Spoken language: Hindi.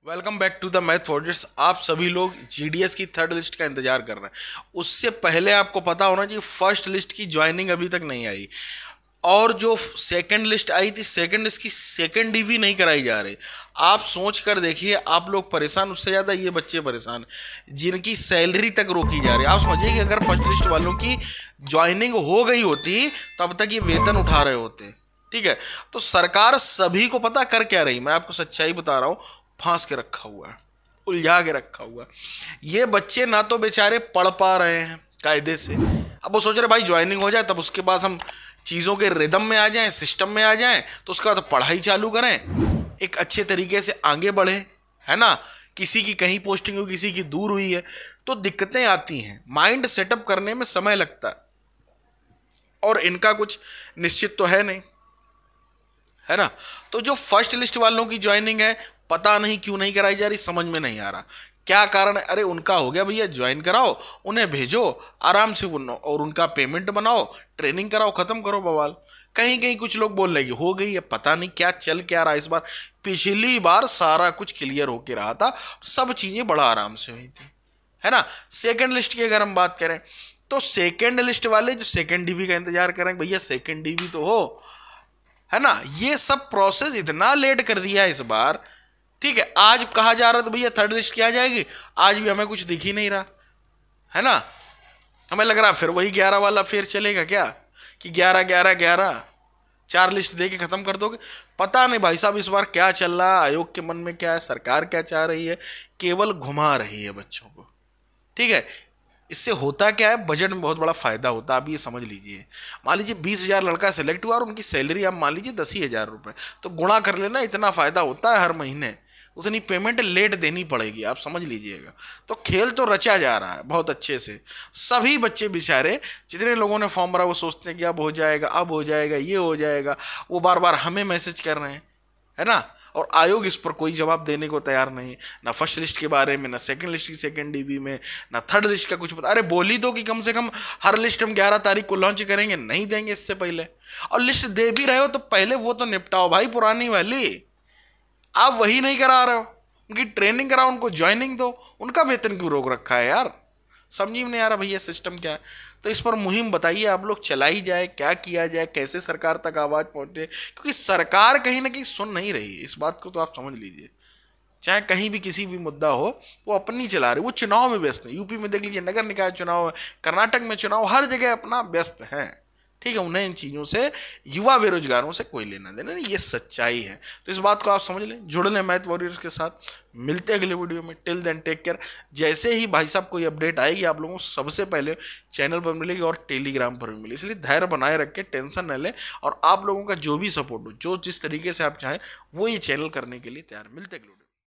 Welcome back to the math forgers. आप सभी लोग जीडीएस की थर्ड लिस्ट का इंतजार कर रहे हैं। उससे पहले आपको पता होना चाहिए फर्स्ट लिस्ट की ज्वाइनिंग अभी तक नहीं आई, और जो सेकंड लिस्ट आई थी सेकंड लिस्ट की सेकंड डीवी नहीं कराई जा रही। आप सोच कर देखिए, आप लोग परेशान, उससे ज़्यादा ये बच्चे परेशान जिनकी सैलरी तक रोकी जा रही है। आप समझिए कि अगर फर्स्ट लिस्ट वालों की ज्वाइनिंग हो गई होती तब तक ये वेतन उठा रहे होते। ठीक है, तो सरकार सभी को पता कर क्या रही, मैं आपको सच्चाई बता रहा हूँ, फांस के रखा हुआ है, उलझा के रखा हुआ है। ये बच्चे ना तो बेचारे पढ़ पा रहे हैं कायदे से। अब वो सोच रहे भाई ज्वाइनिंग हो जाए तब उसके बाद हम चीज़ों के रिदम में आ जाएं, सिस्टम में आ जाएं, तो उसके बाद पढ़ाई चालू करें, एक अच्छे तरीके से आगे बढ़े, है ना। किसी की कहीं पोस्टिंग हुई, किसी की दूर हुई है, तो दिक्कतें आती हैं, माइंड सेटअप करने में समय लगता है, और इनका कुछ निश्चित तो है नहीं, है ना। तो जो फर्स्ट लिस्ट वालों की ज्वाइनिंग है, पता नहीं क्यों नहीं कराई जा रही, समझ में नहीं आ रहा क्या कारण है। अरे उनका हो गया भैया, ज्वाइन कराओ, उन्हें भेजो आराम से, और उनका पेमेंट बनाओ, ट्रेनिंग कराओ, खत्म करो बवाल। कहीं कहीं कुछ लोग बोल रहे कि हो गई है, पता नहीं क्या चल क्या रहा इस बार। पिछली बार सारा कुछ क्लियर होके रहा था, सब चीजें बड़ा आराम से हुई थी, है ना। सेकंड लिस्ट की अगर हम बात करें तो सेकंड लिस्ट वाले जो सेकंड डीवी का इंतजार करेंगे, भैया सेकंड डीवी तो हो, है ना। ये सब प्रोसेस इतना लेट कर दिया इस बार। ठीक है, आज कहा जा रहा था भैया थर्ड लिस्ट क्या जाएगी, आज भी हमें कुछ दिख ही नहीं रहा, है ना। हमें लग रहा फिर वही 11 वाला फेर चलेगा क्या, कि 11 11 11 4 लिस्ट दे के खत्म कर दोगे। पता नहीं भाई साहब इस बार क्या चल रहा है, आयोग के मन में क्या है, सरकार क्या चाह रही है, केवल घुमा रही है बच्चों को। ठीक है, इससे होता क्या है, बजट में बहुत बड़ा फायदा होता है। आप ये समझ लीजिए, मान लीजिए 20,000 लड़का सेलेक्ट हुआ और उनकी सैलरी आप मान लीजिए 10,000 रुपये, तो गुणा कर लेना, इतना फायदा होता है हर महीने, उतनी पेमेंट लेट देनी पड़ेगी, आप समझ लीजिएगा। तो खेल तो रचा जा रहा है बहुत अच्छे से। सभी बच्चे बेचारे, जितने लोगों ने फॉर्म भरा, वो सोचते हैं कि अब हो जाएगा, अब हो जाएगा, ये हो जाएगा, वो बार बार हमें मैसेज कर रहे हैं, है ना। और आयोग इस पर कोई जवाब देने को तैयार नहीं, ना फर्स्ट लिस्ट के बारे में, ना सेकंड लिस्ट की सेकंड डीवी में, ना थर्ड लिस्ट का कुछ पता। अरे बोली दो कि कम से कम हर लिस्ट हम 11 तारीख को लॉन्च करेंगे, नहीं देंगे इससे पहले। और लिस्ट दे भी रहे हो तो पहले वो तो निपटाओ भाई, पुरानी वाली। आप वही नहीं करा रहे हो, उनकी ट्रेनिंग कराओ, उनको ज्वाइनिंग दो, उनका वेतन क्यों रोक रखा है यार, समझ में नहीं आ रहा भैया सिस्टम क्या है। तो इस पर मुहिम बताइए आप लोग, चलाई जाए, क्या किया जाए, कैसे सरकार तक आवाज पहुंचे, क्योंकि सरकार कहीं ना कहीं सुन नहीं रही है, इस बात को तो आप समझ लीजिए। चाहे कहीं भी किसी भी मुद्दा हो, वो अपनी चला रही, वो चुनाव में व्यस्त है। यूपी में देख लीजिए नगर निकाय चुनाव है, कर्नाटक में चुनाव, हर जगह अपना व्यस्त है। ठीक है, उन्हें इन चीज़ों से, युवा बेरोजगारों से कोई लेना देना नहीं, ये सच्चाई है। तो इस बात को आप समझ लें, जुड़ लें मैथ वॉरियर्स के साथ। मिलते हैं अगले वीडियो में, टिल देन टेक केयर। जैसे ही भाई साहब कोई अपडेट आएगी आप लोगों को सबसे पहले चैनल पर मिलेगी और टेलीग्राम पर भी मिलेगी, इसलिए धैर्य बनाए रख के टेंशन न लें, और आप लोगों का जो भी सपोर्ट हो, जो जिस तरीके से आप चाहें, वो ये चैनल करने के लिए तैयार। मिलते हैं अगले वीडियो।